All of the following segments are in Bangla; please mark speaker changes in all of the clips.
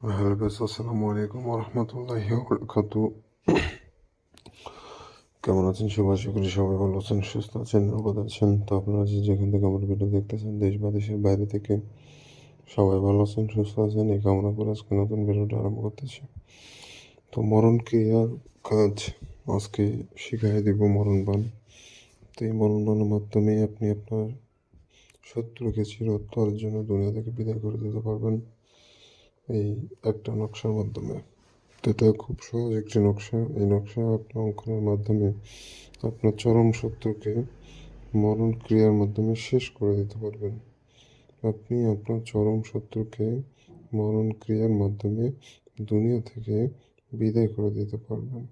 Speaker 1: হ্যালো বেস, আসসালামু আলাইকুম রহমতুল্লাহি বরকাতু। কেমন আছেন সবাই? আশা করি সবাই ভালো আছেন, সুস্থ আছেন, নিরাপদ আছেন। তো আপনারা যে যেখান থেকে আমার ভিডিও দেখতেছেন, দেশ বা দেশের বাইরে থেকে, সবাই ভালো আছেন, সুস্থ আছেন, এই কামনা করে আজকে নতুন ভিডিওটা আরম্ভ করতেছি। তো মরণ ক্রিয়ার কাজ আজকে শিখাই দেব মরণবাণ। তো এই মরণবাণের মাধ্যমে আপনি আপনার শত্রুকে চিরতরের জন্য দুনিয়া থেকে বিদায় করে দিতে পারবেন এই একটা নকশার মাধ্যমে। তো এটা খুব সহজ একটি নকশা। এই নকশা আপনি অঙ্কনের মাধ্যমে আপনার চরম শত্রুকে মরণ ক্রিয়ার মাধ্যমে শেষ করে দিতে পারবেন। আপনি আপনার চরম শত্রুকে মরণ ক্রিয়ার মাধ্যমে দুনিয়া থেকে বিদায় করে দিতে পারবেন।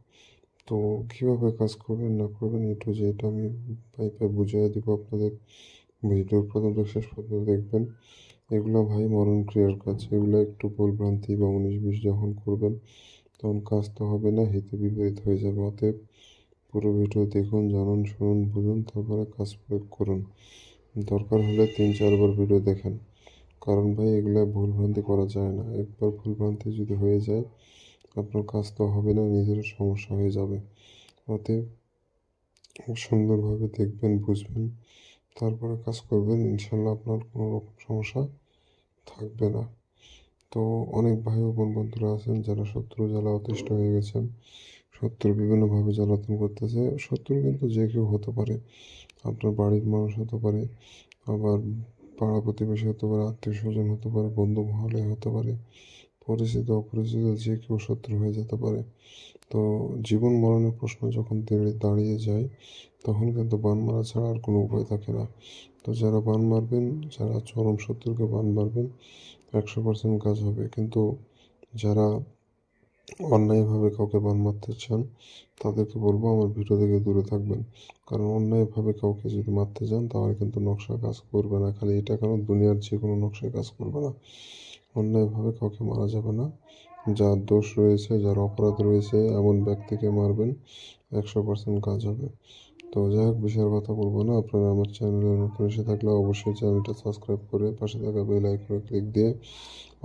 Speaker 1: তো কীভাবে কাজ করবেন না করবেন একটু যেটা আমি পাইপে বুঝিয়ে দিব আপনাদের। ভিডিওর প্রথম থেকে শেষ পর্যন্ত দেখবেন। এগুলো ভাই মরণ ক্রিয়ার কাজ। এগুলো একটু ভুলভ্রান্তি বা 19-20 যখন করবেন তখন কাজ তো হবে না, হিতে বিপরীত হয়ে যাবে। অতএব পুরো ভিডিও দেখুন, জানুন, শুনুন, বুঝুন, তারপরে কাজ প্রয়োগ করুন। দরকার হলে 3-4 বার ভিডিও দেখেন, কারণ ভাই এগুলো ভুলভ্রান্তি করা যায় না। একবার ভুলভ্রান্তি যদি হয়ে যায় আপনার কাজ তো হবে না, নিজেরও সমস্যা হয়ে যাবে। অতএব সুন্দরভাবে দেখবেন, বুঝবেন, তারপরে কাজ করবেন, ইনশাল্লাহ আপনার কোনো রকম সমস্যা থাকবে না। তো অনেক ভাই ও বোন বন্ধুরা আছেন যারা শত্রু জ্বালা অতিষ্ঠ হয়ে গেছেন। শত্রু বিভিন্নভাবে জ্বালাতন করতেছে। শত্রু কিন্তু যে কেউ হতে পারে, আপনার বাড়ির মানুষ হতে পারে, আবার পাড়া প্রতিবেশী হতে পারে, আত্মীয় স্বজন হতে পারে, বন্ধু মহলে হতে পারে, পরিচিত অপরিচিত যে কেউ শত্রু হয়ে যেতে পারে। তো জীবন মরণের প্রশ্ন যখন দাঁড়িয়ে যায় তখন কিন্তু বান মারা ছাড়া আর কোনো উপায় থাকে না। তো যারা বান মারবেন, যারা চরম শত্রুকে বান মারবেন, 100% কাজ হবে। কিন্তু যারা অন্যায়ভাবে কাউকে বান মারতে চান তাদেরকে বলবো আমার ভিডিও থেকে দূরে থাকবেন। কারণ অন্যায়ভাবে কাউকে যদি মারতে যান তাহলে কিন্তু নকশা কাজ করবে না। খালি এটা কেন, দুনিয়ার যে কোনো নকশায় কাজ করবে না। অন্যায়ভাবে কাউকে মারা যাবে না। যার দোষ রয়েছে, যার অপরাধ রয়েছে এমন ব্যক্তিকে মারবেন, 100% কাজ হবে। তো যাই হোক, বিষয়ের কথা বলবো না। আপনারা আমার চ্যানেলে নতুন এসে থাকলে অবশ্যই চ্যানেলটা সাবস্ক্রাইব করে পাশে থাকা বেল আইকনে ক্লিক দিয়ে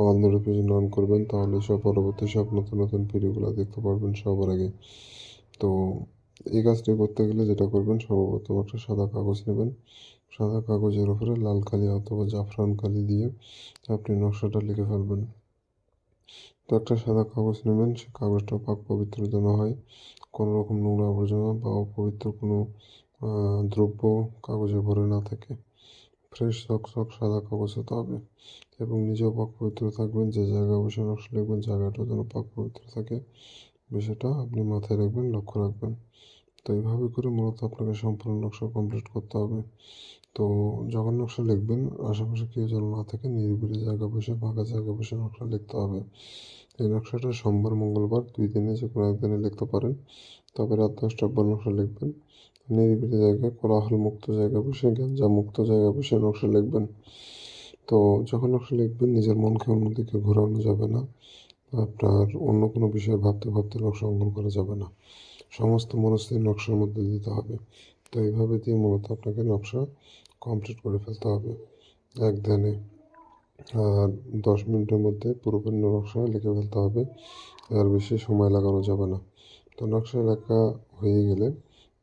Speaker 1: অল নোটিফিকেশন অন করবেন, তাহলে পরবর্তী সব নতুন নতুন ভিডিওগুলো দেখতে পারবেন সবার আগে। তো এই কাজটি করতে গেলে যেটা করবেন, সর্বপ্রথম একটা সাদা কাগজ নেবেন। সাদা কাগজের উপরে লাল কালি অথবা জাফরান কালি দিয়ে আপনি নকশাটা লিখে ফেলবেন। তো একটা সাদা কাগজ নেবেন, সে কাগজটা পাক পবিত্র যেন হয়, কোনো রকম নোংরা আবর্জনা বা অপবিত্র কোনো দ্রব্য কাগজে ভরে না থাকে। ফ্রেশ চকচক সাদা কাগজ হতে হবে এবং নিজেও পাক পবিত্র থাকবেন। যে জায়গায় বসে নকশা লিখবেন জায়গাটা যেন পাক পবিত্র থাকে, বিষয়টা আপনি মাথায় রাখবেন, লক্ষ্য রাখবেন। তো এইভাবে করে মূলত আপনাকে সম্পূর্ণ নকশা কমপ্লিট করতে হবে। তো যখন নকশা লিখবেন আশেপাশে কেউ যেন না থাকে, নিরিবিলি জায়গা বসে, ফাঁকা জায়গায় বসে নকশা লিখতে হবে। এই নকশাটা সোমবার মঙ্গলবার 2 দিনে যে কোনো একদিনে লিখতে পারেন। তবে রাত 10টার পর নকশা লিখবেন। নিরিবিলি জায়গায়, কোলাহল মুক্ত জায়গায় বসে, গ্যাঞ্জাম মুক্ত জায়গায় বসে নকশা লিখবেন। তো যখন নকশা লিখবেন নিজের মনকে অন্যদিকে ঘোরানো যাবে না। আপনার অন্য কোনো বিষয়ে ভাবতে ভাবতে নকশা অঙ্কন করা যাবে না। সমস্ত মনস্থির নকশার মধ্যে দিতে হবে। তো এইভাবে দিয়ে মূলত আপনাকে নকশা কমপ্লিট করে ফেলতে হবে এক ধ্যানে। আর 10 মিনিটের মধ্যে পুরোপুরি নকশা লিখে ফেলতে হবে, আর বেশি সময় লাগানো যাবে না। তো নকশা লেখা হয়ে গেলে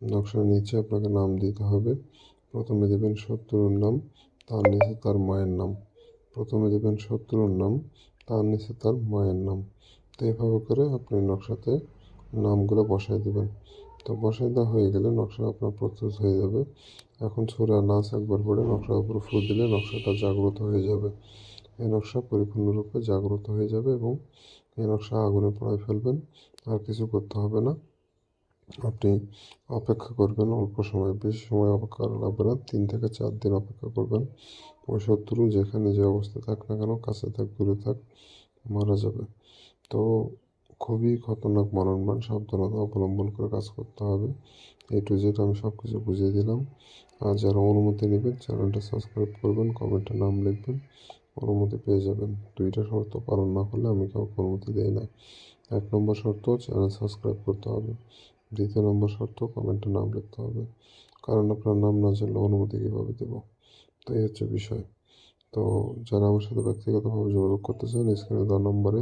Speaker 1: নকশার নিচে আপনাকে নাম দিতে হবে। প্রথমে দেবেন শত্রুর নাম, তার নিচে তার মায়ের নাম। প্রথমে দেবেন শত্রুর নাম, তার নিচে তার মায়ের নাম। তো এভাবে করে আপনি নকশাতে নামগুলো বসায় দেবেন। তো বসায় দেওয়া হয়ে গেলে নকশা আপনার প্রস্তুত হয়ে যাবে। এখন সূরা নাস একবার পড়ে নকশার উপর ফু দিলে নকশাটা জাগ্রত হয়ে যাবে। এই নকশা পরিপূর্ণরূপে জাগ্রত হয়ে যাবে এবং এই নকশা আগুনে পোড়ায় ফেলবেন। আর কিছু করতে হবে না। আপনি অপেক্ষা করবেন অল্প সময়, বেশি সময় অপেক্ষা করা লাগবে না। 3 থেকে 4 দিন অপেক্ষা করবেন। ওই শত্রু যেখানে যে অবস্থায় থাক না কেন, কাছে থাক দূরে থাক, মারা যাবে। তো খুবই খতরনাক মরণবাণ, সাবধানতা অবলম্বন করে কাজ করতে হবে। A to Z আমি সব কিছু বুঝিয়ে দিলাম। আর যারা অনুমতি নেবেন চ্যানেলটা সাবস্ক্রাইব করবেন, কমেন্টে নাম লিখবেন, অনুমতি পেয়ে যাবেন। 2টা শর্ত পালন না করলে আমি কাউকে অনুমতি দেই না। 1 নম্বর শর্ত, চ্যানেল সাবস্ক্রাইব করতে হবে। 2 নম্বর শর্ত, কমেন্টে নাম লিখতে হবে। কারণ আপনার নাম না জানলে অনুমতি কীভাবে দেবো? তো এই হচ্ছে বিষয়। তো যারা আমার সাথে ব্যক্তিগতভাবে যোগাযোগ করতে চান স্ক্রিনে দেওয়া নম্বরে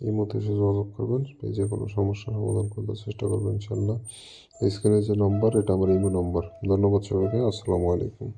Speaker 1: এই মুহূর্তে এসে যোগাযোগ করবেন, যে কোনো সমস্যার সমাধান করতে চেষ্টা করবেন ইনশাল্লাহ। স্ক্রিনে যে নম্বর এটা আমার ইমো নম্বর। ধন্যবাদ সবাইকে। আসসালামু আলাইকুম।